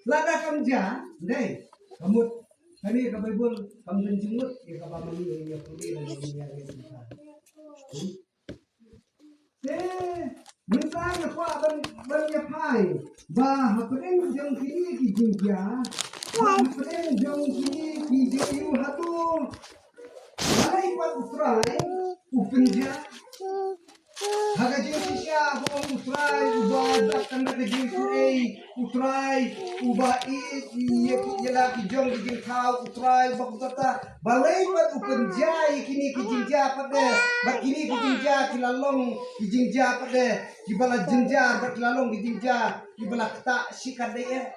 lada kamja deh kamu kani ka Bible kamu jenggut ya ka mamani ya pudi na ya kita mentang apa ban ya pai bah hapeng jong kini ki jingja hapeng jong kini ki jiu hatu lai pat utrai upenja haga jiu siya bong utrai uba datang ke jiu utrai uba ye lagi jong ki kau utrai bakutata balai pat upenja kini ki jingja pada bat kini ki jingja kilalong ki jingja pada ki bala jingja bat kilalong ki jingja ki bala tak sikat deh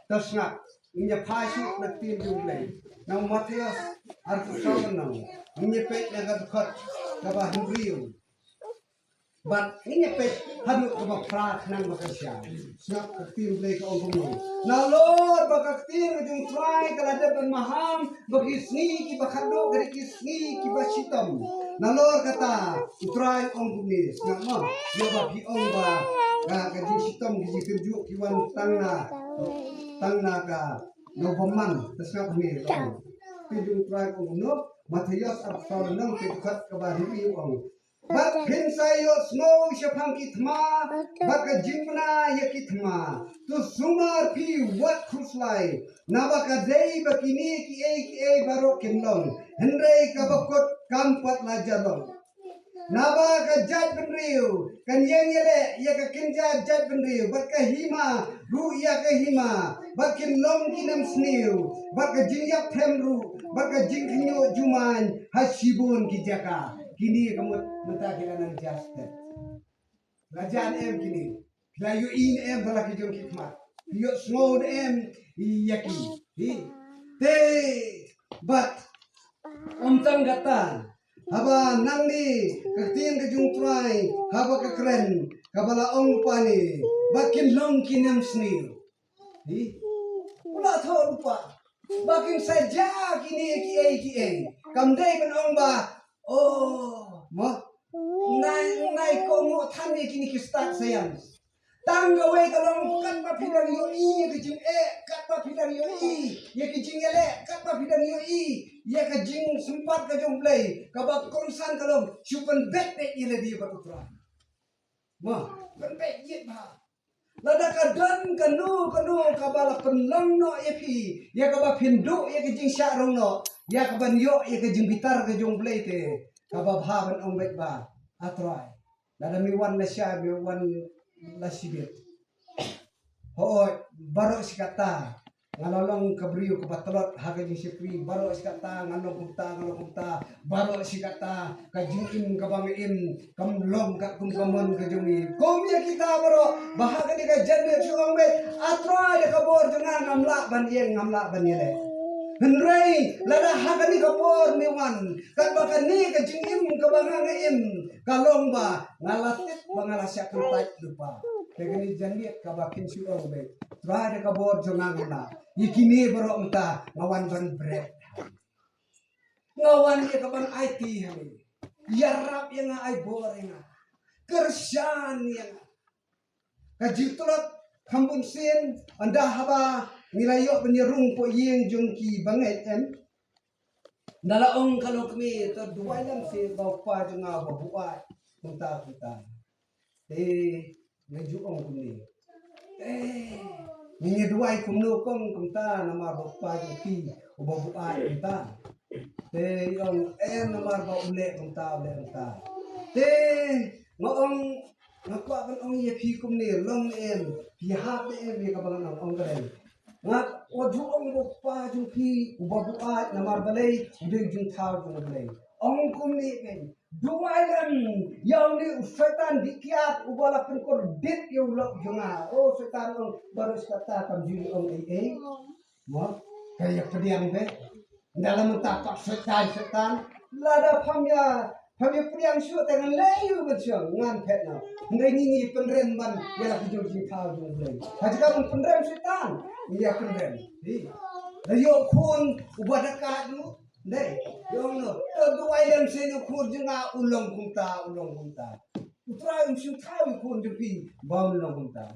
terus ngap inya pasu na tin jumlay na Matias arkusawan na inya pek na gadukot kaba hingriyo but inya pek hadu kaba prak nang makasya snap ka tin jumlay ka ongkong na Lord baka tin jung try kalada ban maham bagi sni ki bakado gari ki sni ki basitam na Lord kata try ongkong ni snap mo yo bagi ong ba ka ji sitam ki kerju ki wan tangna ka no paman tasna kami pidung try ko no Matias arsalan nang kitkat ka ba hibi ong bat hinsayo snow syapang kitma baka jimna yakitma tu sumar pi wat khuslai nabaka dei bakini ki baro kinlong henrei ka bakot kampat lajalong naba ka jat benriu kan yang yele ya ka kinja jat benriu bat ka hima ru ya ka hima bat kin long kinam sniu bat ka jinyak temru bat ka jingkinyo juman hasibun ki jaka kini kamu menta kira nang jastet lajan em kini layu in em bala ki jong hikmat yo small em yaki te bat omtang gata haba nang ni kaktin ka jung try haba ka kren kabala ong pani bakin long kinam sni pula tho lupa bakin saja kini ki kamdai kan ong ba oh mo nai ko mo than ni kini ki start sayang tangga we kalong kat pa pidang yo i ke jing kat pa pidang yo i ye ke jing ele kat pa pidang yo i ye ke jing sempat ke jong play ka ba konsan kalong chupan bet ile dia patutra ma kan bet ye ba lada kadan kanu ka bala penlang no ye pi ye ka ba pindu ye ke jing sya rong no ya ka ban yo ye ke jing bitar ke jong play te ka ba ban ong bet ba atrai lada mi wan na sya mi wan lasibit ho baro sikata ngalolong kabriyo kapatlot haga di sipri baro sikata ngalong kumta baro sikata kajingin kabangin kamlong ka kumkamon kajumi komya kita baro bahaga di kajan be suang be atra de kabor jangan ngamla ban yele henrei lada haga ni kapor miwan kan bakan ni kajingin kabangin kalong ba ngalatit bangalasya kentai lupa tegani jandiet kabakin suong be tra de kabor jongangna ikini baro unta ngawan ban bread ngawan ye kaban IT hami yarap yang ai borenga kersan yang kajitulot kampung sin anda haba nilayo penyerung po yeng jongki banget em nalaong kalau kami terduai lang si bapa jonga babuat unta kita ngajuong kuni ningi duai kumnukong kumta nama bapa jongki babuat kumta yung nama ba ule kumta ngoong ngakwa kan ong ye pi kumni long em pi hap em ye kabangan ong karen ngat waduong bapa jongki babuat nama balay udeng jung thau jung balay ong kumni ken duailan yang ni setan dikiat ubala penkor dit yo lok jonga oh setan ong baru kata kam juli ong mo kayak pediang be dalam tapak setan lada pamya pediang syu dengan layu besyang ngan petna ngai ngi penren ban ya jung thau jung balay hajika penren setan iya penren yo kun ubadaka dulu deh, yang no, dua yang saya kur jenga ulong kunta, utra yang sih tahu kun jepi bau ulong kunta,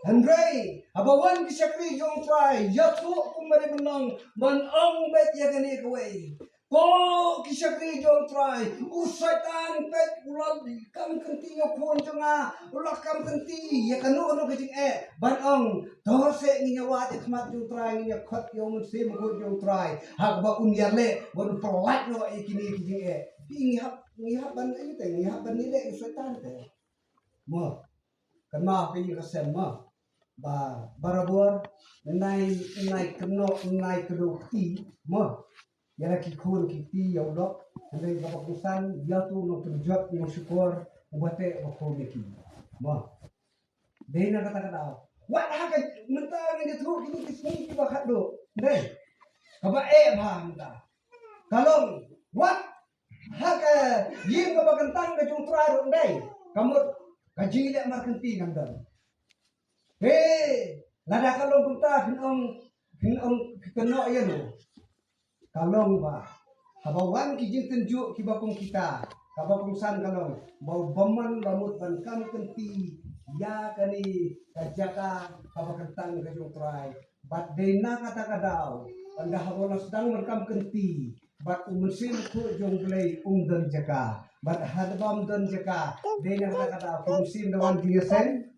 Andrei, abawan kisakri jong try, yatu kumari menang, manong bet yagani kawai. Ko kisakri jong try, usaitan bet ulang kam kenti yopon jonga, ulang kam kenti ya kanu kecing banong torse nginyawat khmat jong try nginya khot yom sim ko jong try, hak ba unyarle bon pelat no ikini kecing ngihap ban itu ngihap ban ni le usaitan te. Mo, kenal kini kesen mo. Barabor nai keno nai kedo ti mo ya ki kun ki ti ya dok nai ba kusan ya tu no kerjat no syukur ubate ba ko ki mo dei na kata wat ha ka mentang ni tu kini kisni ki ba khado dei ka ba ba menta kalong wat ha ka yin ba kentang ka jung tra ro dei kamu kaji le mar kenti ngamdan. Lada kalong punta kinong keno ya no. Kalong ba. Habawan ki jing tenjuk ki bakong kita. Kabakong san kalong. Bau baman lamut ban kam kenti ya kani kajaka kabakentang kajong try. Bat dena kata kadau. Anda hawono sedang merkam kenti. Bat umusim ku jong play dan jaka. Bat hadbam dan jaka. Dena kata kadau umusim dawan diesen.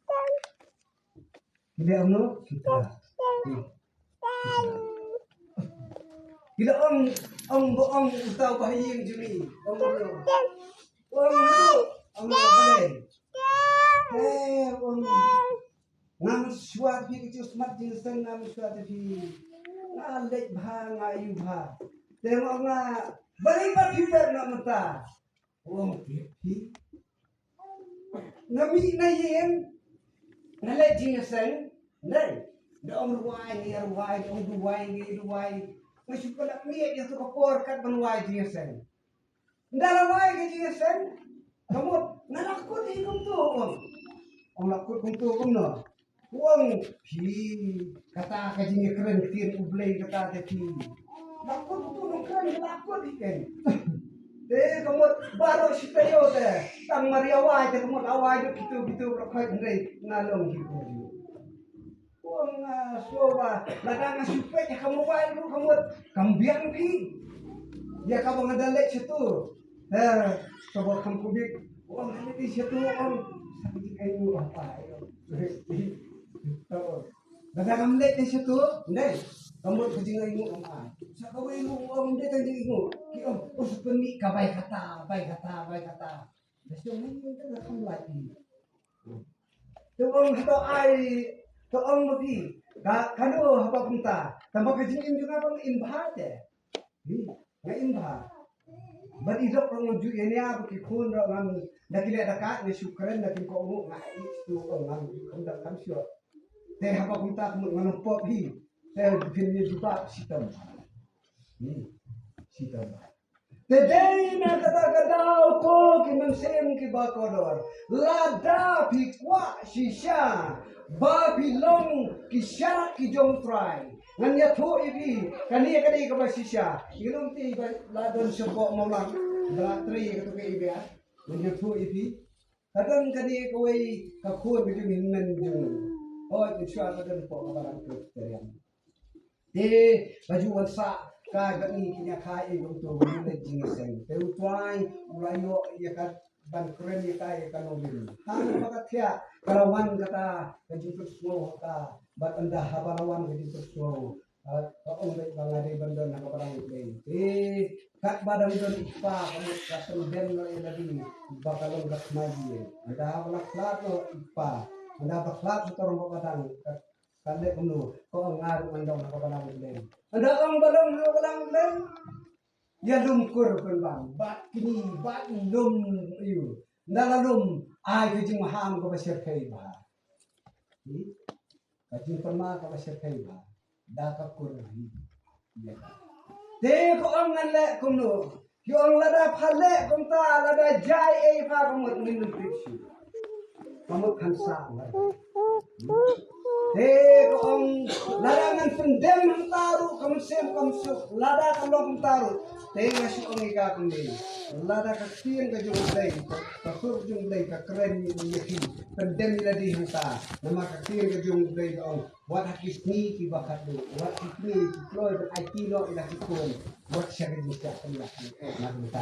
Tidak ono kita. Tidak om utau bahaying jumi. Om boleh. Om ngam suat pi kecil smart jinsen ngam suat pi. Ngalek bha ngayu bha. Tengok nga balik pa piper nak mata. Om pi. Ngami na yen. Ngalek jinsen. Nei, dong ruai masih pernah lihat yang tu kapor kat menuai jinsen. Dalam ruai ke jinsen, kamu ngalakut hidup tu om lakut tu no. Uang pi kata kajinya keren tin ublay kata tadi. Lakut tu no keren lakut ikan. Kamu baru sitayo deh. Tang mariawai kamu awai gitu rakai ndai ngalong gitu. Soba, ladang supaya kamu baik kamu kambiang pi. Ya kamu ngedalek situ. Coba kamu kubik. Uang di situ om sakit kayu apa? Ladang ngelek di situ, ndai. Kamu kejing ayu apa? Sakawe lu om ndai kejing ayu. Ki om uspenik ka baik kata. Besok ni kita akan lagi. Tolong atau Toong mati, kano apa punta, tambah kejingin juga bang imbah deh, nggak imbah. Beridok pengunjuk ini apa kikun orang nak lihat dekat ni syukuran nak kau umuk ngai itu orang hendak kami siap. Teh apa punta menumpuk hi, teh bikinnya juga sitam, sitam. Today na kata-kata ko kimansem ki bakodor lada pikwa shisha babilong kisya ki jong try nganya thu ibi kani ka ba shisha ilong ti ladon sebo maulang latri ka to ke ibi nganya thu ibi kadang kani ko wei ka khun bi jung nan jung oi ki chwa kadang po barang ko teriam baju wansa ka gani kinya kai ngom to ni jinsen teu twai ulayo ya ka ban kren ya kai ka no bin han pakathya karawan kata kajung semua ka bat anda habarawan kajung semua ka ong dai bangade bandon na barang dei kat badang don ipa kamu kasen den no lagi bakalong gat maji anda habalak lato ipa anda baklat torong badang kande kuno ko ngar mandong na barang dei ada orang barang lain ya lumkur bang bat kini bat lum iu dalam ai kejing maham ko basir kai ba kajing perma ko basir kai ba da ka kur ya te ko ang ngale kuno yo ang lada phale kum ta lada jai e pha ko mot min triksi kamot khansa te ko ang larangan pendem taruh kamsem kamsuk lada kalong taruh tengah si ongiga kundi lada kakien ka jumlay kasur jumlay ka keren yaki pendem ladi hanta nama kakien ka jumlay ong wat hakisni ki bakadu wat hakisni ki floy ai kilo ila kikon wat siya ka jika kanya magmita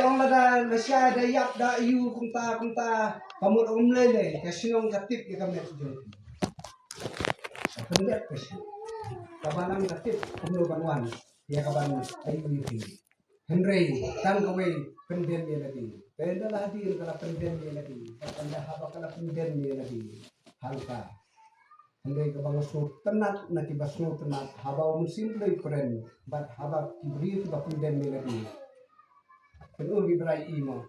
ong lada masya da yap da yu kunta pamut lele kasinong katip ka kami jumlay pendek kasi kabanang katip kumno banwan dia kaban ayuti Henry tang kawai pendem dia lagi pendalah hadir kala pendem dia lagi anda haba kala pendem dia lagi halka Henry kabang su tenat nanti basu tenat haba musim lay keren bat haba kibri ba pendem dia lagi penuh gibrai imo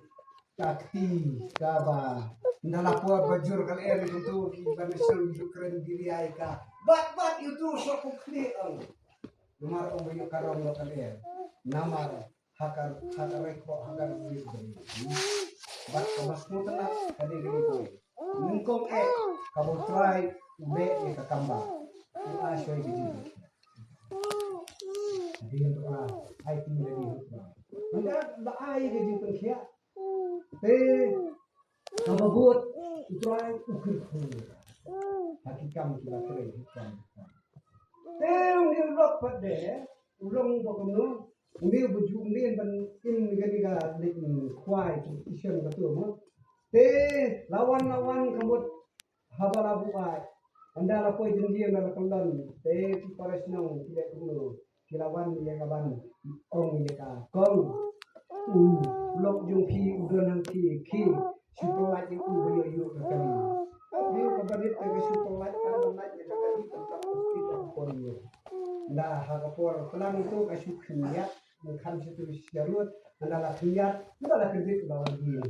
takti kaba ndalapua bajur kali er itu ibanisel hidup keren diri aika bat itu sok kli ang nomor om bayu karong lo kali er namar hakar reko hakar diri bat kabasmu tenang kali gini boy mengkong kamu try ube ke kamba asyai gini jadi yang doa ai tinggal di rumah enggak ai gaji pengkia kababut itu ay ukir hakikam kita keren hikam ungil lok pada ulong bokono ungil buju ungil ban in gani kuai isyang betul mo lawan kamut habarabu ay anda la poi jendia na kalon pares nong tidak kuno kilawan yang kaban ong ya kong lok jung pi udon hang ki superlight itu bayu kali ini kabarit ke superlight kan naik ya kali tempat kita ponyo nah hagapor pelang itu kasih khniat mengkan situ syarut adalah khniat adalah kredit lawan dia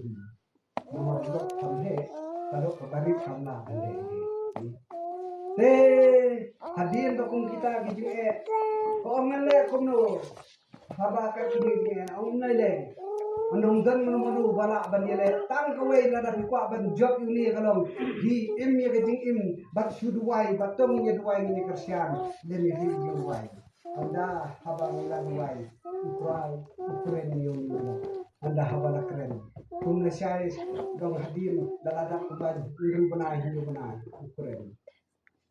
nomor dok samhe kalau kabarit kamna hadir dokong kita gitu ko ngale kono haba ka kini ong ngale menunggan menunggu balak bandile tang kawai lada kuat ban job ini kalau di im ya gejing im bat suduai batong ya duai ini kersian dan ya di duai anda haba ngala duai ukuran ini anda haba la keren kun syai dong hadir dalada kuban hiru benai ukuran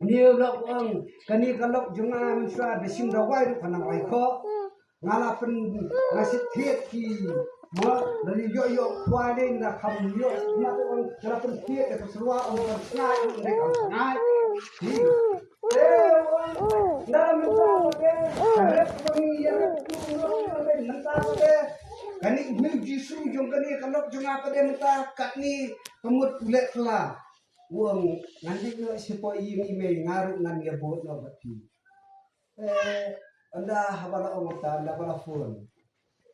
ini ulah uang kani kalau junga mensua besim dawai panang laiko ngalapen ngasih tiet ki mo dari yo kuade nda kam yo ma to ngalapen tiet ke selua on snai mereka snai dalam mental ke pemiya mental ke kani jisu jong kani kalau junga pada mental katni kemut ulek kela uang nanti ke sipo ini ngaruh nan ya bot no bati anda habala ongta anda bala phone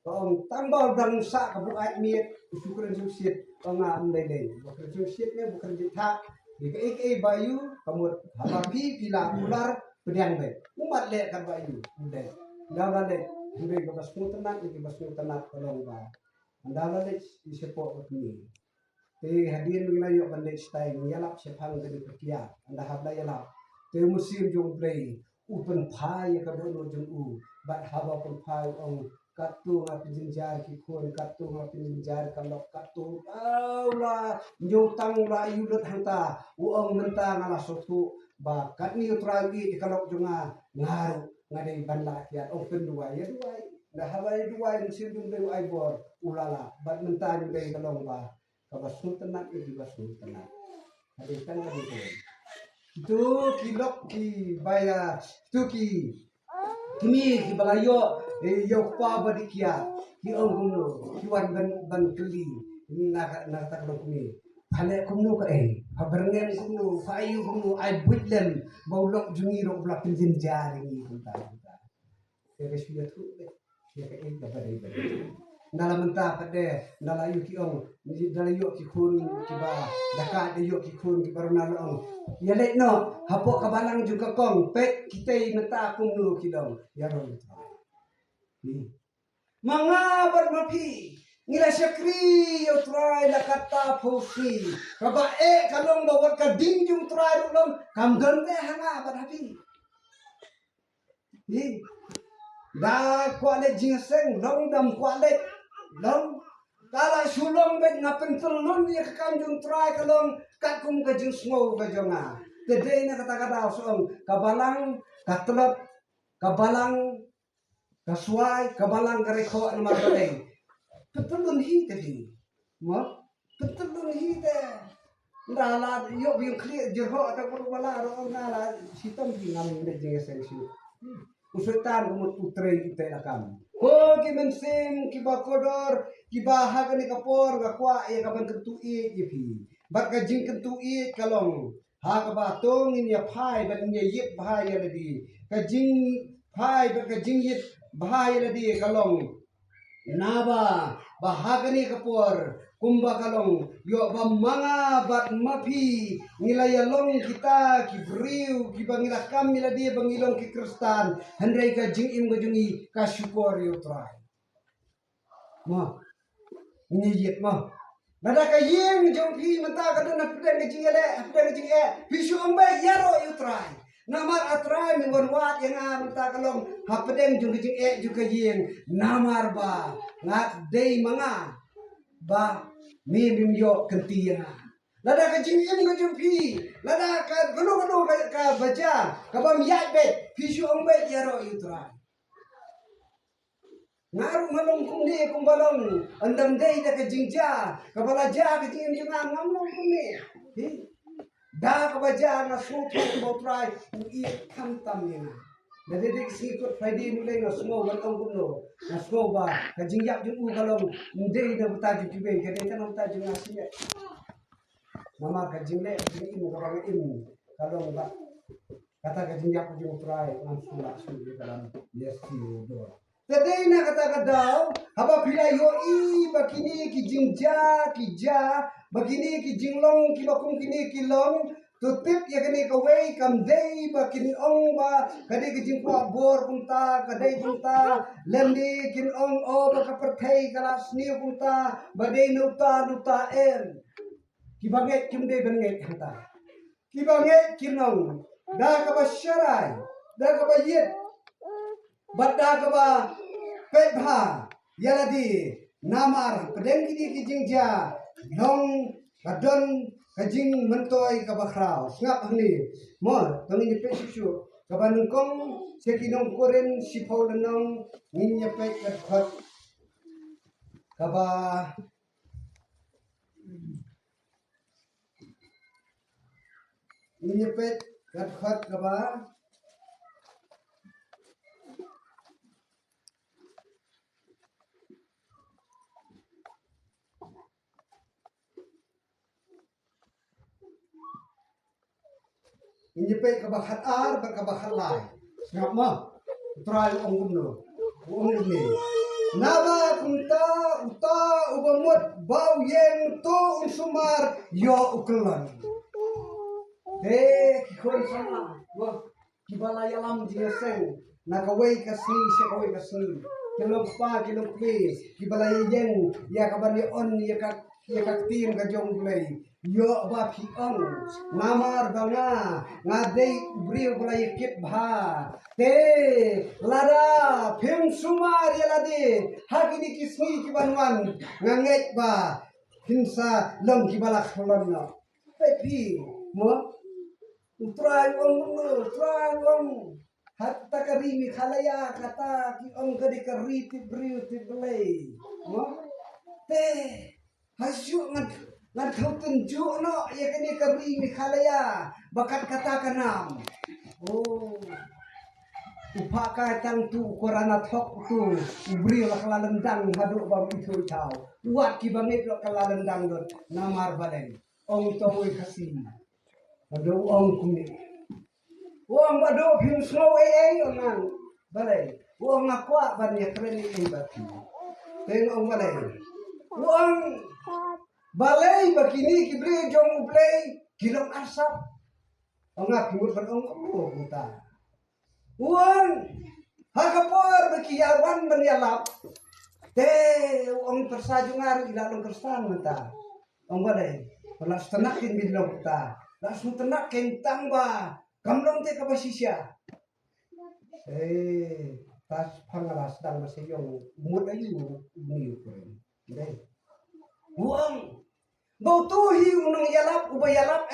ong tambal bangsa kabuat miet syukuran susit onga amdai bukan susitnya bukan jita di bayu kamu habapi pila ular pedang deh umat le kan bayu deh anda le gue ke basmu tenat ke basmu tenat tolong ba anda le sipo ni hadir mengenai bandai stay yalap sepang dari perkia anda habla yalap musim jong play upen pai ka dono jong bat haba pen pai ong katu ngapi jenjar ki khon katu ngapi jenjar kalok katu aula nyutang la yulut hanta uong menta ngala sotu ba katni utragi kalok jonga ngaru ngadai banda kiat open duai dah haba duai musim jong play ai bor ulala bat menta nyugai kalong ba kabasul tenat itu basul tenat ada kan itu kilok ki baya itu kini ki balayo yo pa badikia ki ongno ki wan ban keli na tak lo kini hale kumno ka habernen kumno fayu kumno ai budlen baulok jungi ro blak pinjin jari ni kunta terus dia tu dia ka da badai dalam mentah pada dalam yuk kiong dalam yuk kikun kiba dekat yuk kikun kiba runal ong ya lek no hapok kabalang juga kong pet kita mentah kung nu kidong ya ron manga bermapi Ngila syakri yo try la kata fosi. Kaba kalong bawat ka dinjung try ulom kam gante hanga ban habi. Hi. Da kwale jingseng long dam kwale long kala sulong bet ngapen telun ya kanjung try kalong kakum ka jing smo ka jonga. Tede na kata-kata usong kabalang katlot kabalang kasuai kabalang kareko na magalay. Petulun hi tadi, mo petulun hi te. Ndala yo yung clear jerho atau wala ro ngala sitom di ngamin de jeng sensu. Usutan umut putre kita lakam. Ko ki mensim ki bakodor ki bahaga ni kapor ga kwa ya kaban ketui ipi. Bat ka jing ketui kalong ha ka ba tong in ya phai bat in ya yip bhai ya di. Ka jing phai bat ka jing yip bhai ya di kalong. Naba bahagani kapor kumba kalong yo bamanga bat mapi nilayalong kita kibriu kibangila kam nila dia bangilong ki kristan handai ka jing im gajungi ka syukur yo try ma nyiyet ma nada ka yeng jong pi mata ka dona pedang jing ele pedang jing bisu ambe yaro yo try namar atrai mingon wat yang amta kalong hapedeng jung jing juga yeng namar ba ngat dei manga ba mi yo kentiya lada ka jing im go jumpi lada ka gulu ka baja ka bam yat bet pisu ombe yaro yutra ngaru ngalong kumni kumbalong andam dei da ka jingja ka balaja ka jing jing ngamlong kumni da ka baja na sutu botrai i kam tam ni na dede dik sikut friday mulai na smo batong kuno na smo ba ka jingjak ju kalong ndei na buta ju be ka de kan buta ju ngasi mama ka jingle im ka bang im kalong ba kata ka jingjak ju trai langsung langsung di dalam yes do dede na kata kadau haba pilai yo i bakini ki jingja ki ja begini ki jinglong ki bakung kini kilong tutip ya kini kawai kam dei bakin ong ba kadai ki jingkwa bor punta kadai punta lendi kin ong o baka perthai kalas ni punta badai nuta en ki banget kim dei banget hanta ki banget kinong da ka ba syarai da ka ba yit badda ka ba pedha yaladi namar pedeng kini ki jingja long kadon kajing mentoi kabakrau ngap ni mo tangin pe sisu kabanungkong sekinong koren sipau lenong ninya pe kat kaba ninya pe kat kaba Injepet kabahat ar berkabahat lai. Ngap mah try ong gumno. Ong ni. Naba kunta uta ubamut bau yen to unsumar yo ukelan. Kikon sama. Wah kibala yalam jineseng. Nakaway kasni sekaway kasni. Kilong pa kilong please. Kibala yen ya kabani on ya kaktim ka jong play. Yo ba pi ong namar banga ngadei brio bula yekit bha te lada phim sumar yalade hakini kisni kibanwan nganget ba hinsa long kibala kholon no pepi mo utrai ong hatta karimi khalaya kata ki ong kadi kariti brio ti belai mo te hasyuk ngan kau tunjuk no ya kini kari mikhalaya bakat kata kanam upaka tang tu korana thok tu ubri la kala lendang haduk bam itu tau buat ki bangit lo kala lendang dot namar balen ong tawai kasi ado ong kuni wong bado phim slow ongan balen wong akwa ban ya kreni bati ten ong balen wong balai bakini kibri jong uplay kilong asap angak kimut ban ong buta uang hakapor bakiyawan ban yalap Te ong persajungar ilalong kerstan menta. Ong balai. Pelas tenakin bilong ta. Langsung tenakin tangba. Kamlong te kapasisya. Tas pangalas dang masayong umut ayu niyo ko rin. Dai. Uang. Bau tuhi unang yalap ubayalap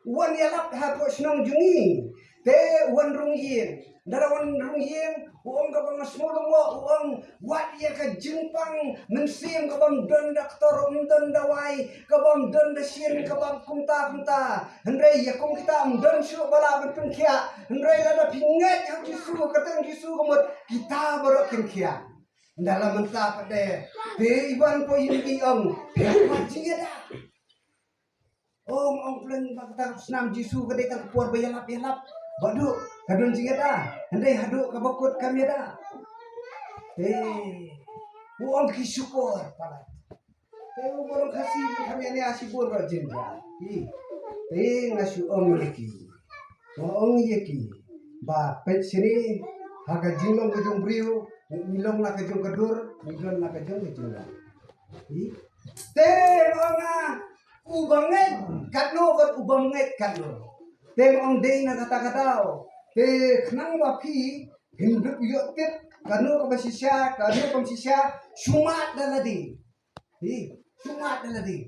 uan yalap hako senong jungi. Te uan rungyin. Darawan rungyin uang kabang semulong uang wat ya ka jengpang mensim kabang donda ktorong donda wai kabang donda sin kabang kumta hendrai ya kum kita don su bala berpengkia hendrai lada pingat yang jisu katang jisu kemut kita baru pengkia dalam mentah pada te iban po ini ong macing ada ong plan bakta senam jisu kedai tak puar bayalap badu kadun jingat hendai hadu kabakut kami ada uang kisyukur palat bolong kasih kami ini asibur rajin ngasu ong yeki ba pet sini haga jilong kejong brio milong na kejong kedur milong na kejong onga ubanget katno kat ubanget katno ong day na kata-katao kenang wapi hidup yotit kanu kabasisya sumat daladi sumat daladi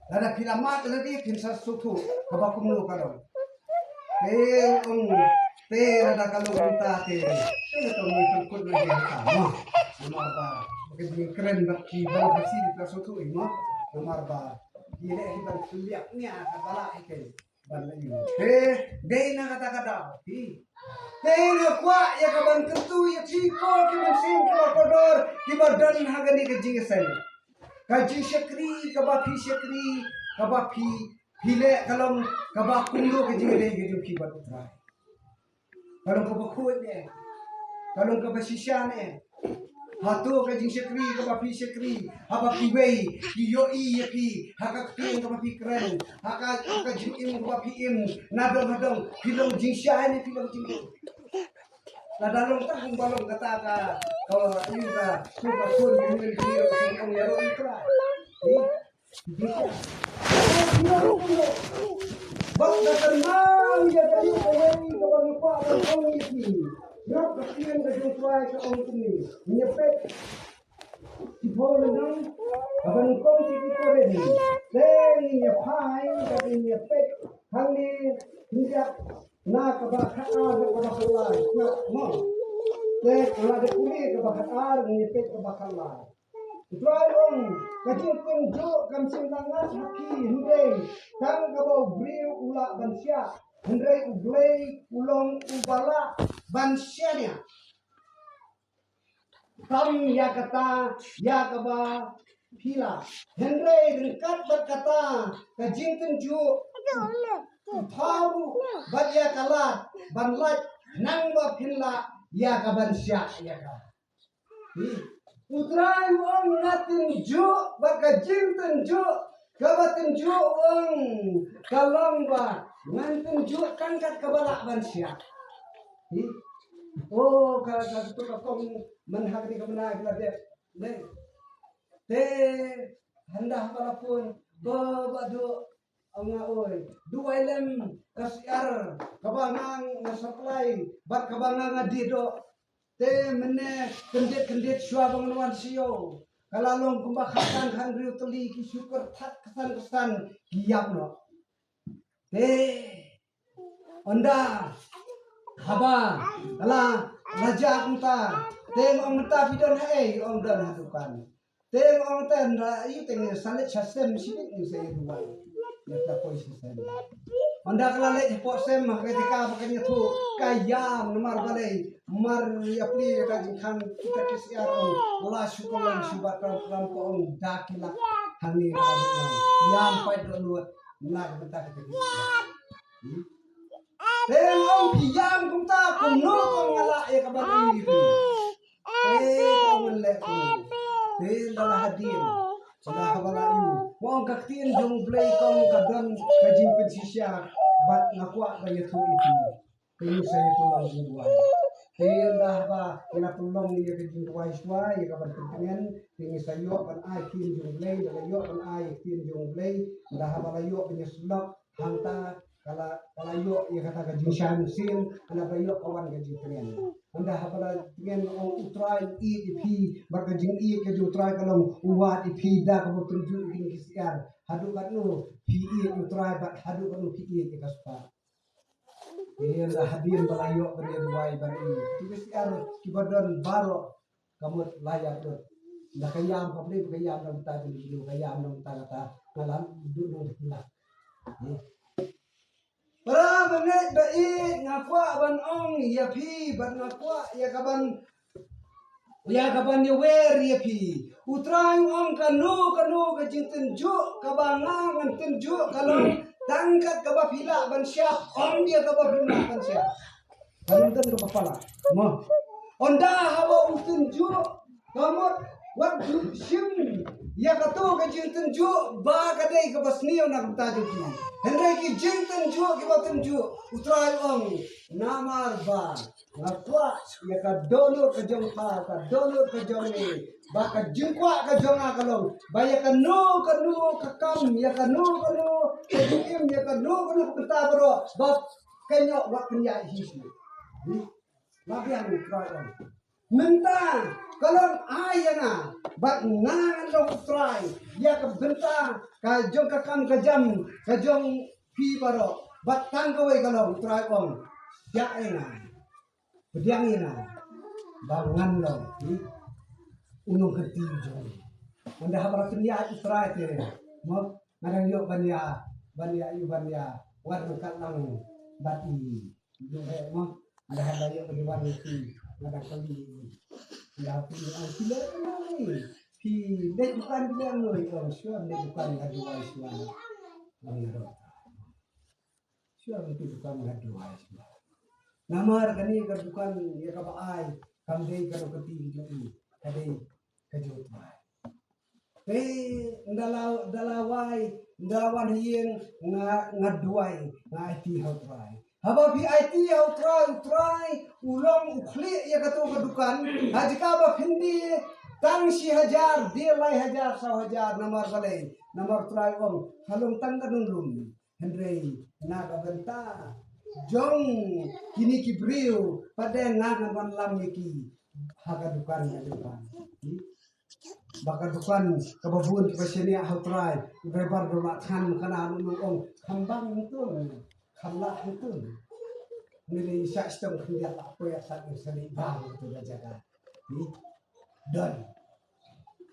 ada kilamat daladi kinsa sutu kabakum no kalong ong ada kalong unta to ni pangkut na sama marba kaya keren bakki bal basi di sutu imo marba ile kita lihat niya kabala ikai day na kata-kata day na kwa ya kaban kertu ya chiko kimansin kodor kibadan hagani kejingesan kaji syakri kabapi syakri kabapi hile kalong kabakundo kejingede gitu kibat utrai kalong kabakut ne kalong kabasisya hatu kajing syakri kabapi syakri habapi wei yoi yaki hakak ting kabapi keren hakak jingim kabapi nadong filong jingsya ini filong jingim nadalong tanggung balong kata kalau ini ka suka sun ini kiro singkong yaro ikra bak datang ya kayu kawai kawan lupa abang ini berapa kesian kejung suai ke orang ini menyepet si bolong abang kau si kore ni ni nyepai tapi nyepet hang ni tidak na kabakar kabakar na mo kalau ada kulit kabakar nyepet kabakar Tuan kajing kunjuk kamsing tangan haki hendai tang kabau beriu ulak bansia hendai ublei ulong ubala bansianya tam ya kata ya kaba pila hendai dekat berkata kajing kunjuk tahu badia kalat banlat nang ba pila ya kabansia ya ka Utrai uang natin ju bakajing tenju kabatin ju uang kalong ba ngantin ju kangkat kabalak bansia kalau itu kau menghakti kebenaran kita te hendak apapun babadu oi dua lem kasiar kabangang supply bat kabangang adido te mene kendet syua bangunan sio kalalong kumbakatan handriu teli ki syukur tak kesan giap no te onda haba ala raja kunta te mangta bidon hai ong dan hatukan te mangta nda yu tenge salet chasem sibit ni saya dua ya poisi sen onda kalale po sem ketika makanya tu kayam nomor balai mar yapli kan kita kesiaran la syukuran subat perampong dakila hani yang pai dulu nak bentar kita Tengok piyam kumta kuno kong ngala ya kabar ini. Kong ngelak kuno. Dalah hadir. Sudah kabala ini. Wong kaktin jong blay kong kadon kajing pensisya bat ngakwa kaya tu itu. Kayu saya tulang bubuan. Kaya ba kina pulong ni ke jing wai swai ya kaban pengen tingi sayo kan ai tin jung blei da yo kan ai tin jung blei dah ba yo punya sulap hanta kala yo ya kata ke jing shan sin ana ba yo kawan ke jing pengen anda habala pengen ong utrai i di pi ba ke jing i ke jing utrai kalong uwa di pi da ka tunjuk ini kisiar hadu kan nu pi i utrai ba hadu kan nu pi i ke kaspa iya dah hadir balayo beri duai bari tugas ar kibadon baro kamu layak tu dah kayam kabli kayam nam ta dulu kayam nam ta kata ngalam duduk nang para benet bai ngakwa ban ong ya pi ban ngakwa ya kaban ya wer ya pi utrang ong kanu ke jinten ju kabanga nganten ju kalau tangkat kaba pila ban syah on dia kaba pila ban syah kan ke kepala mo onda haba utun ju kamot wat sim ya kato ke jinten ju ba kadai ke basniyo nak tajuk ni hendai ki jinten ju ke batun ju utrang ong namar ba ngakwa ya ka donor ke jong ka donor ke jong ni baka jingkwa ka jonga kalong baya ka no ka kam ya ka no ka im ya ka no ka bro bab kenyo wak kenya hisu labian try mentang kalong ayana bak nangan lo try ya ka bentang ka jong ka kam ka jam ka jong pi baro bat tangkawai kalong try on ya ena bediang ina bangan lo unung ketijo anda habara tunya Israel te mo ngarang yo banya warna kalang bati yo mo anda habara yo bani warna ti ngadang kali anda pi an sila ni pi dek bukan bilang lo yo syam dek bukan hadua islam ngaro syam itu bukan hadua islam namar kani ka bukan ya ka baai kamdei ka ketijo kadai kajut mai ndalawan hien ngaduai IT hautrai haba pi IT hautrai ulong ukli ya katu kedukan haji kaba phindi tang 1000 dia lai 1000 nomor balai nomor trai om halong tang kadung hendrei naga benta jong kini kibriu pada naga lam niki haga dukan ya dukan bakar dukan kebabun pasien hautrai bebar bermakhan kana nung kambang itu khamlah itu nilai sistem kerja apa ya saat ini bang itu jaga dan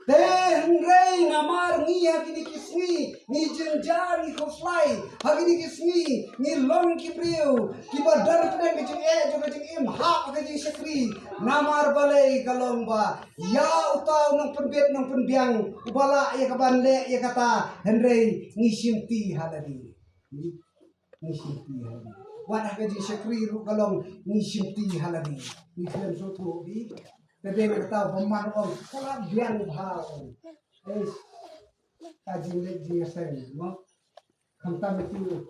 Tengrei namar ngi hakini kisni ngi jenjar ngi koslai hakini kisni ngi long kibriu kibadar pedang kejing juga kejing im hak kejing sekri namar balai kalomba ya utau nang penbet nang penbiang ubala ya kabanle ya kata Henry ngi simti haladi ngi simti haladi wadah kejing sekri ru kalong ngi simti haladi ngi film soto bi tapi kita pemaham kalau biang hal, kaji lagi sen, mak kamtam itu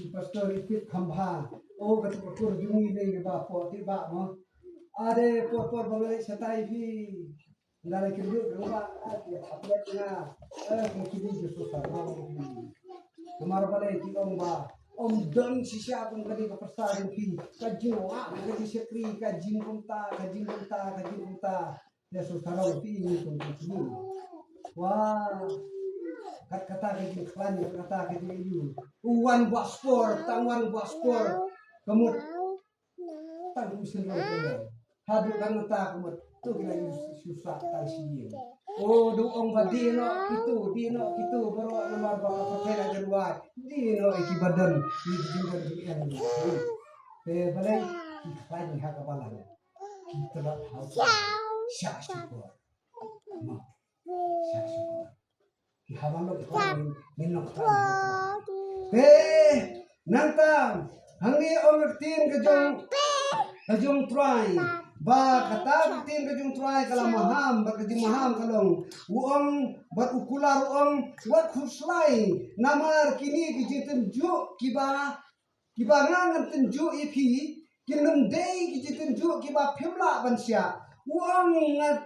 pastor itu kambha, oh betul betul jungi ni bapak tiba mak, ada por boleh setai fi, dari kerja rumah, apalagi mungkin itu susah, kemar boleh tiong ba. Om don sisya pun kadi ka persahan pi kajwa kadi sekri kajing kunta Yesus tarong pi ini pun ini wah kata kadi klan kata kadi yu uwan baspor tangwan baspor kamu tang usin lo hadu kan ta kamu tu kira susah tai sini oh doong ba dino itu baru nomor bakal percaya kedua dino iki badan di jingga di en balai iklan ha kapalan kita dah tahu syukur ki hawan lo iklan minok nantang hangi ongertin kejong try ba kata tin kejung try kala maham ba kejung maham kalong uong bat ukular uong wat khuslai namar kini kijiten ju kiba nganten ju ipi kinum day kiji tunjuk kiba pimla bansia uang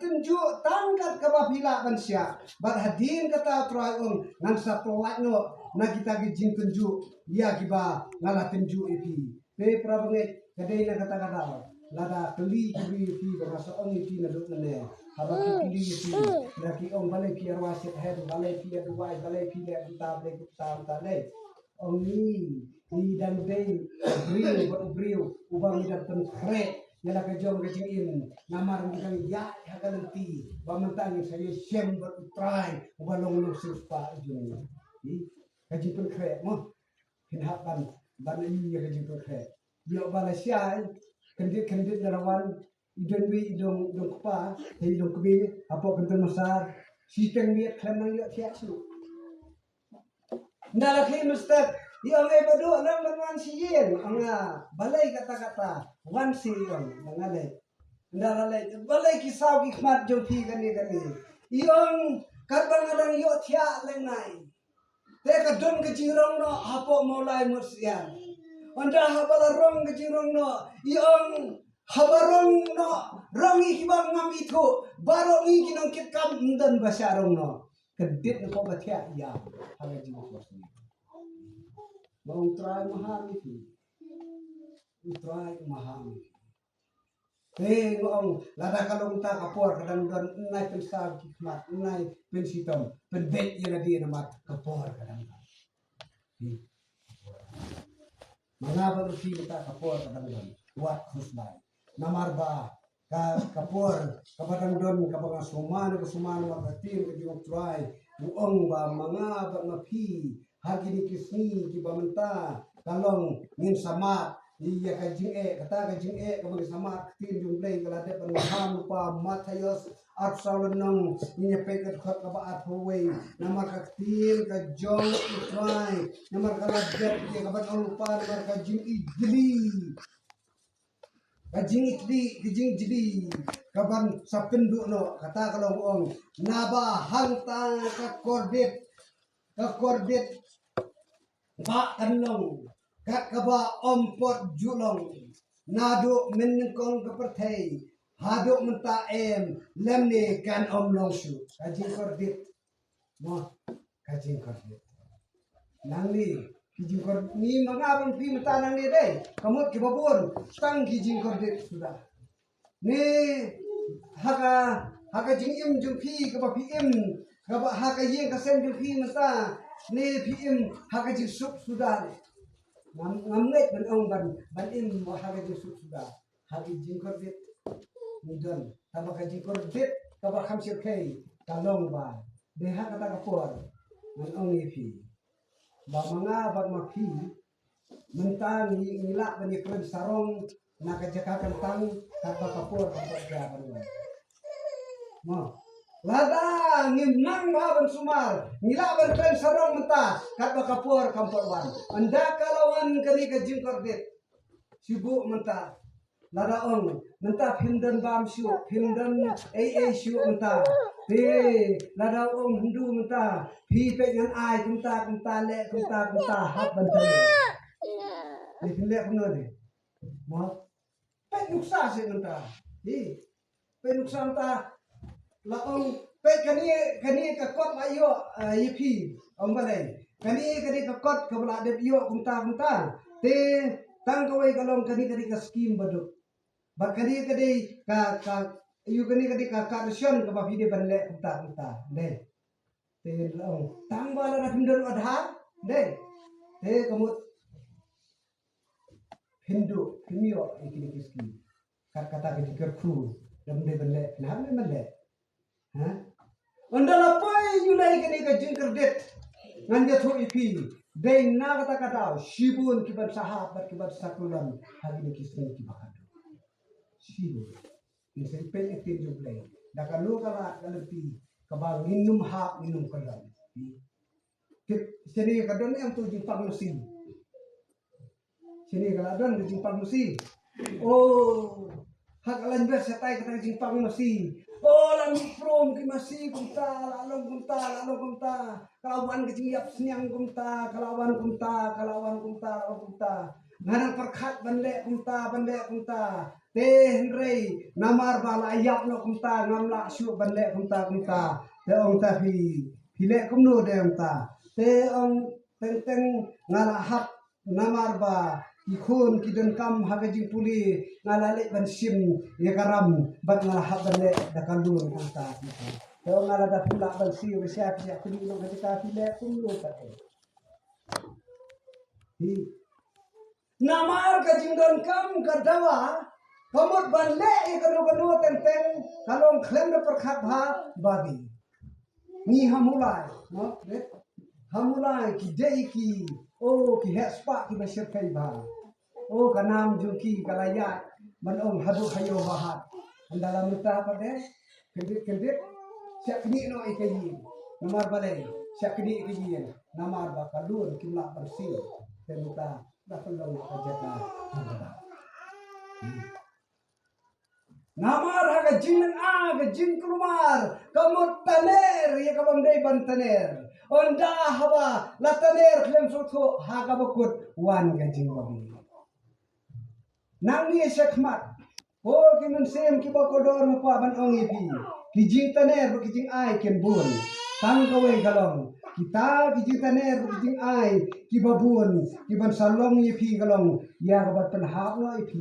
tunjuk tangkat kiba pila bansia bat hadin kata try ngan sa pelat no na kita kijing tunjuk ya kiba ngala tunjuk ipi pe prabange kadai na kata kata lada keli kiri ipi berasa ipi na duk ne habaki kili ipi laki balai pi arwasit head balai pi adwai balai pi le kita balai kita tale ni dan day brio ubang dan penkre yala ka jom ka jingin namar kita ya hakalenti bamantangi saya sem berutrai ubalong lu sipa juni ka jing penkre mo hinhapan ban ini ka jing penkre yo Malaysia kendit darawan idong kupa idong kubi apa kenton masar siteng biat klanang yo tiasu ndalaki mustad yang bodoh nang wan siyen anga balai kata-kata wan siyen nangale ndalale balai kisau hikmat jopi kani yang kadang adang yo tia lengai te kadon kecirong no hapo mulai mursian anda habala rong kecirong no yang habarong no rong ikibang ngam itu barong ikinong kitkam dan basyarong no kedit ko batia ya haga jiwa posni mau try memahami ngong lada kalong ta kapor kadang dan nai pensab hikmat nai pensitom pendet yang di nama kapor kadang mengapa kita kapor kadang dan buat khusnai namarba kapor kapadang don kapang suman makatin kejung try uong ba mangapa mapi hagi ni kisni ki bamenta kalong ngin sama iya kata kajing kabang sama tin jumplay kalade panham pa Matayos Arsalonong niya pekat kaba atway namar kaktil ka jong try namar kaladet ki kabat lupa namar kajing jeli kaban sa penduk no kata kalong ong naba hangta ka kordet ba kanong kat kaba ompot julong nado menkong kepertai hadok menta lemne kan long su kajing kordit mo kajing kordit nangli kijing kordit ni mangabang pi menta nangli deh kamut kibabon stang kijing kordit sudah ni haka jing jung pi kaba pi kaba haka yeng kasen jung pi menta ni PM haka jisuk sudah ngamlet ban im haka jisuk sudah haka jingkordit nidon tabaka jingkordit kaba khamsir kai kalong ba de haka ta kapor man ong ipi ba manga ba mapi mentang ngilak ban iklan sarong naka jakakan tang kaba kapor kapor ja ban mo lada ngimnang baban sumar ngila berklan sarong mentah kat bakapur kampor wan anda kalawan kali ka jingkordit sibuk mentah lada ong mentah hindan bam syu hindan syu mentah lada ong hindu mentah pi pe ngan ai kumta le kumta hab bantai ni le kuno de mo pe nuksa se mentah pe nuksa mentah laong pe kani ka kot ayo yipi ong balai kani ka kot ka bala de yo kunta te tang kawai kalong kani ka skim baduk ba kani ka yu kani ka karsyon ka ba vide banle kunta de te laong tang bala na pindon adha de te kamut hindu kimio ikini skim kata ka kru dam de banle na banle anda lapai yulai kini ka jingkordit nganja tho ipi dai na kata shibun kiban sahabat kiban sakulan hari ni kisni kibakado shibun isai pen etin jublai daka lo kala kalati kabang minum kalam sini kadon yang tu jimpang musim sini kadon jimpang musim oh hak alan ber setai kata jimpang musim oh lang from ki masih kumta lalong kumta kalawan keciliap seniang kumta kalawan kumta ngarang perkat bandek kumta teh rei namar bala ayak no kumta ngamla syu bandek kumta te ong ta hilek kumno de kumta te ong teng ngala hap namar ba ikun kiden kam hagajing puli ngalalik ban sim ya karam bat ngala hap bandek dakalun kumta te ong ngala da pula ban siu siap kuli no ketika hilek kumno ta namar kajingdon kam kadawa kamut banle ikanu tenteng kalong klem na perkhat bha babi ni hamulai no hamulai ki dei ki o ki hespa ki besep kai bha o kanam juki kalaya manong hadu hayo bahat andalam muta pade kendit siap kini no ikayi namar balai siap kini ikayi namar ba kalun kimla bersih temuta dah pelong ajata namar haga jin keluar kamut taner ya kabang dai ban taner onda haba la taner klem soto haga bakut wan ga jing babi nang ni sekmat o ki men sem ki bakodor mo pa ban ong ipi ki jing taner ki jing ai ken bun tang kawe galong kita ki taner ki jing ai ki babun ki ban salong ipi galong ya kabat penhap no ipi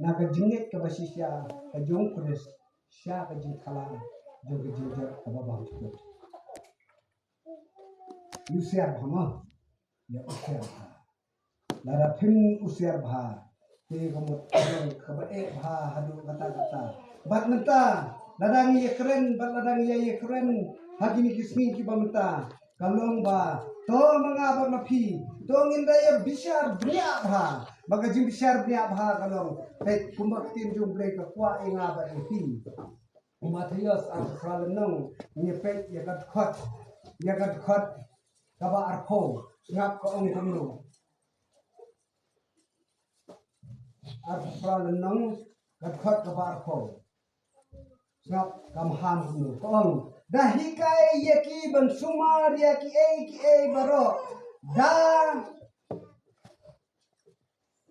na ka jingit ka basisya ka jong kres sya ka jing khala jo ka jing ka babang chukut usiar bhama ya usiar bha lara phin usiar bha te kamut ka ba bha hadu kata bat menta ladang ye keren bat ladang ye keren hagini kismi ki bamta kalong ba to mangabar mapi to ngindaya bisyar bria bha bagajing bisyar bria bha kalong te kumbak tin jumble ka kwa ingabar mapi Matias al-Fralenong nyepet yakat khot kaba arpo ngap ko ong kumno al-Fralenong kat khot kaba arpo ngap kamham kumno ko ong dahikai yaki ban sumar yaki e baro da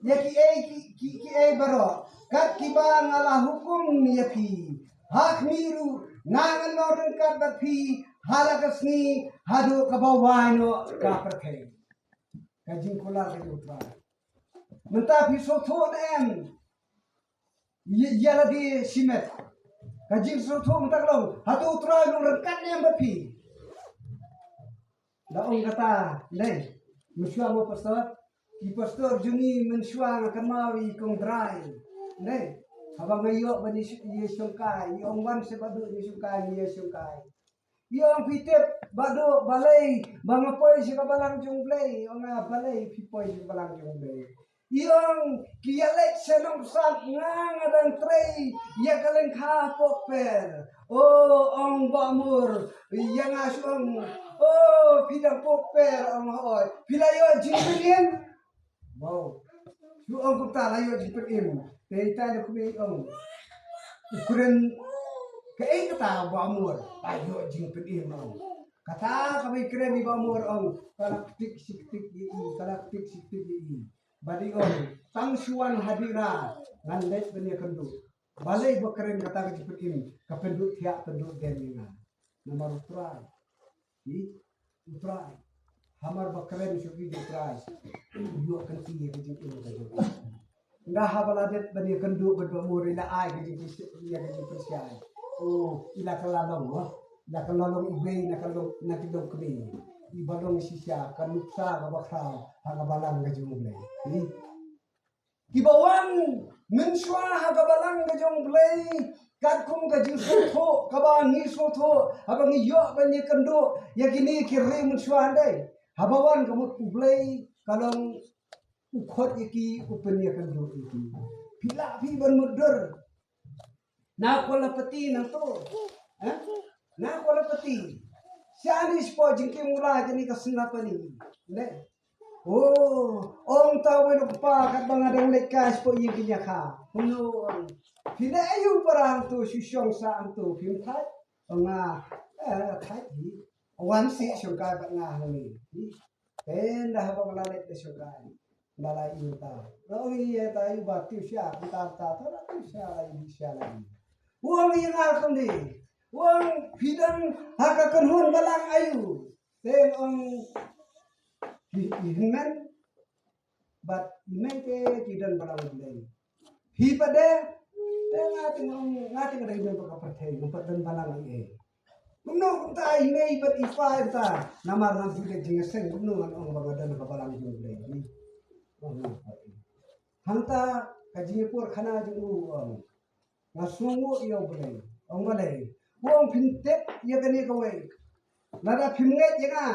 yaki e baro kat kiba ngala hukum yapi hak miru nangan noren kat bapi halakasni hadu kabawano kaperkai kajing kular ka utra menta pisoto em yala di simet kajing soto menta kalau hadu utra noren kat em bapi daong kata dai muswa mo pastor di pastor juni menswa kamawi kong drai dai abang ayo bani yesungkai yong wan sebadu yesungkai yong pitep badu balai bang apoi si balang jungblei onga balai pipoi si balang jungblei yong kialek senong sak ngang adang trei ya kaleng kha pokper ong bamur yang asung pidang pokper ong oi pilayo jingpilin wow su ong kupta layo jingpilin Kita ada kumi ong ukuran kaya kata bamur ayo jing pedih ong kata kami keren di bamur ong kalak tik siktik ini badi ong tangsuan hadira ngandet benia kendu balai bekeren kata ke pedih kapenduk tiak penduk denina nomor utrai hamar bekeren syuki utrai yo kenti ke jing ini ndah habaladet bani kendu berdua muri na ai ke ya ke persiai ila kalalong ibe na kalong na kidong kemi ibalong sisya kanuksa kabakha hagabalang gajung blay kibawan menswa hagabalang gajung blay kadkung gajung soto kabani soto habang iyo bani kendu yakini kiri menswa andai habawan kamut blay kalong ukhot iki upenya kendu iki pila pi ban mudur na kola peti nang to na kola peti sianis po jingki mula jani kasenapani ne ong tawen pa kat bang adang lekas po yiki nyaka puno pila ayu parang to susyong sa anto pimthat nga thai hi wan si syongka ba nga hali pen dah ba malalek te syongka Nalai inta. Kalau iya tahu batu siapa kita tahu tu siapa lagi. Uang yang akan di, uang hidan hakakan hun balang ayu. Then on himen, but himen ke hidan balang ayu. Hi pada, ngating ada hidan berkapatai, umpat dan balang ayu. Kuno kunta himei but ifa ita, namar nang tidak jengeseng kuno ang bangadan kabalang ayu. Hanta kajipur khana juu ngasungu iyo boleh ong boleh uang pintek ya kani kawai nada pimnget ya na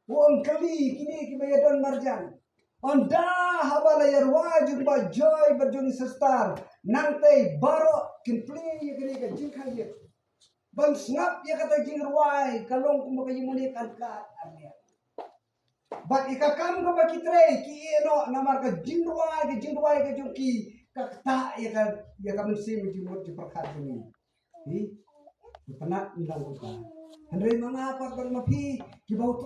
uang kali kini kibayadon marjan onda habala yarwa jumpa joy berjuni sestar nanti baro kinpli ya kani ka jingkang ya bang snap ya kata jingruai kalong kumakayi muni kankat anya But ikakam ka ba kitre ki eno namar ka jingruai ka jungki kakta ya ka mensim jimut di perkat ini. Hi penat bilang kita. Henry mangapa kan mapi ki bau